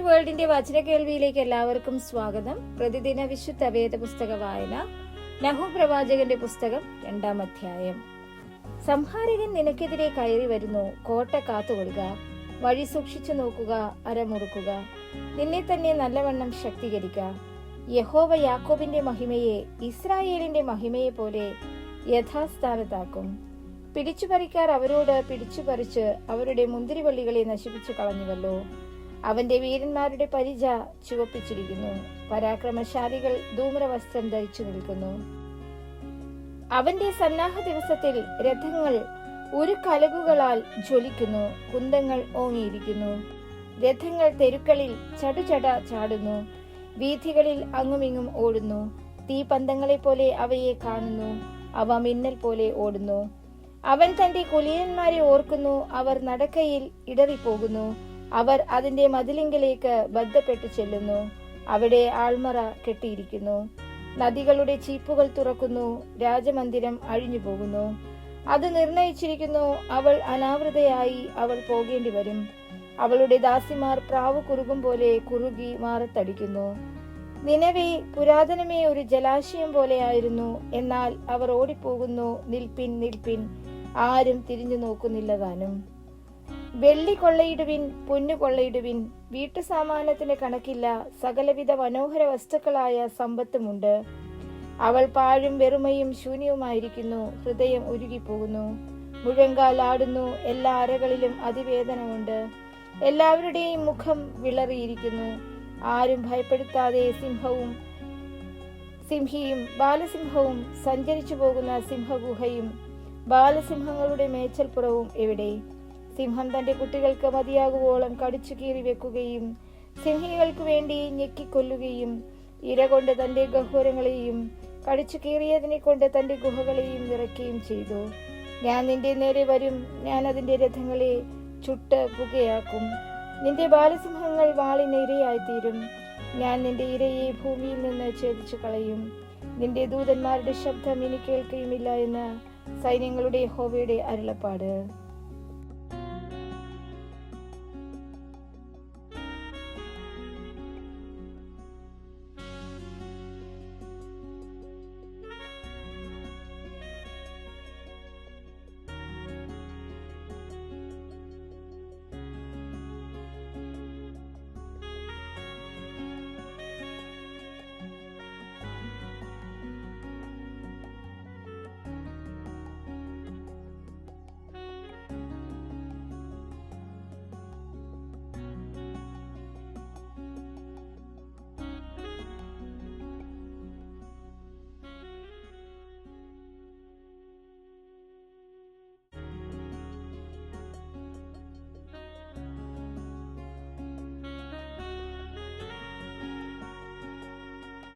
വേൾഡിന്റെ വചന കേൾവിയിലേക്ക് എല്ലാവർക്കും സ്വാഗതം. പ്രതിദിന വിശുദ്ധ വേദപുസ്തക വായന. നഹൂം പ്രവാചകന്റെ പുസ്തകം 2-ാം അധ്യായം. സംഹാരകൻ നിനക്കെതിരെ കയറി വരുന്നു, കോട്ട കാത്തുകൊള്ളുക, വഴി സൂക്ഷിച്ചു നോക്കുക, അരമുറുക്കുക, നിന്നെ തന്നെ നല്ലവണ്ണം ശക്തീകരിക്കുക. യഹോവ യാക്കോബിന്റെ മഹിമയെ ഇസ്രായേലിന്റെ മഹിമയെ പോലെ യഥാസ്ഥാനത്താക്കും. പിടിച്ചുപറിക്കാർ അവരോട് പിടിച്ചുപറിച്ച് അവരുടെ മുന്തിരിവള്ളികളെ നശിപ്പിച്ചു കളഞ്ഞുവല്ലോ. അവന്റെ വീരന്മാരുടെ പരിച ചുവപ്പിച്ചിരിക്കുന്നു, പരാക്രമശാലികൾ ധൂമ്രവസ്ത്രം ധരിച്ചു നിൽക്കുന്നു. അവന്റെ സന്നാഹ ദിവസത്തിൽ രഥങ്ങൾ ഉരുക്കലകുകളാൽ ജ്വലിക്കുന്നു, കുന്തങ്ങൾ ഓങ്ങിയിരിക്കുന്നു. രഥങ്ങൾ തെരുക്കളിൽ ചടുചട ചാടുന്നു, വീഥികളിൽ അങ്ങുമിങ്ങും ഓടുന്നു. തീപന്തങ്ങളെ പോലെ അവയെ കാണുന്നു, അവ മിന്നൽ പോലെ ഓടുന്നു. അവൻ തന്റെ കുലീനന്മാരെ ഓർക്കുന്നു, അവർ നടക്കയിൽ ഇടറിപ്പോകുന്നു. അവർ അതിന്റെ മതിലിങ്കലേക്ക് ബദ്ധപ്പെട്ടു ചെല്ലുന്നു, അവിടെ ആൾമറ കെട്ടിയിരിക്കുന്നു. നദികളുടെ ചീപ്പുകൾ തുറക്കുന്നു, രാജമന്ദിരം അഴിഞ്ഞു പോകുന്നു. അത് നിർണയിച്ചിരിക്കുന്നു, അവൾ അനാവൃതയായി അവൾ പോകേണ്ടി വരും. അവളുടെ ദാസിമാർ പ്രാവ് കുറുകും പോലെ കുറുകി മാറത്തടിക്കുന്നു. നിനവേ, പുരാതനമേ, ഒരു ജലാശയം പോലെയായിരുന്നു, എന്നാൽ അവർ ഓടിപ്പോകുന്നു. നിൽപ്പിൻ, നിൽപ്പിൻ, ആരും തിരിഞ്ഞു നോക്കുന്നില്ല താനും. വെള്ളി കൊള്ളയിടുവിൻ, പൊന്നു കൊള്ളയിടുവിൻ, വീട്ടുസാമാനത്തിന് കണക്കില്ല, സകലവിധ മനോഹര വസ്തുക്കളായ സമ്പത്തുമുണ്ട്. അവൾ പാഴും വെറുമയും ശൂന്യവുമായിരിക്കുന്നു, ഹൃദയം ഉരുകിപ്പോകുന്നു. മുഴങ്കാൽ ആടുന്നു, എല്ലാ അരകളിലും അതിവേദനമുണ്ട്. എല്ലാവരുടെയും മുഖം വിളറിയിരിക്കുന്നു. ആരും ഭയപ്പെടുത്താതെ സിംഹിയും ബാലസിംഹവും സഞ്ചരിച്ചു പോകുന്ന സിംഹഗുഹയും ബാലസിംഹങ്ങളുടെ മേച്ചൽപ്പുറവും എവിടെ? സിംഹം തന്റെ കുട്ടികൾക്ക് മതിയാകുവോളം കടിച്ചു കീറി വെക്കുകയും സിംഹികൾക്ക് വേണ്ടി ഞെക്കിക്കൊല്ലുകയും ഇര കൊണ്ട് തന്റെ ഗഹ്വരങ്ങളെയും കടിച്ചു കീറിയതിനെ കൊണ്ട് തന്റെ ഗുഹകളെയും നിറയ്ക്കുകയും ചെയ്തു. ഞാൻ നിന്റെ നേരെ വരും, ഞാൻ അതിന്റെ രഥങ്ങളെ ചുട്ട് പുകയാക്കും. നിന്റെ ബാലസിംഹങ്ങൾ വാളിന് ഇരയായിത്തീരും. ഞാൻ നിന്റെ ഇരയെ ഭൂമിയിൽ നിന്ന് ഛേദിച്ചു കളയും. നിന്റെ ദൂതന്മാരുടെ ശബ്ദം ഇനി കേൾക്കുകയുമില്ല എന്ന് സൈന്യങ്ങളുടെ യഹോവയുടെ അരുളപ്പാട്.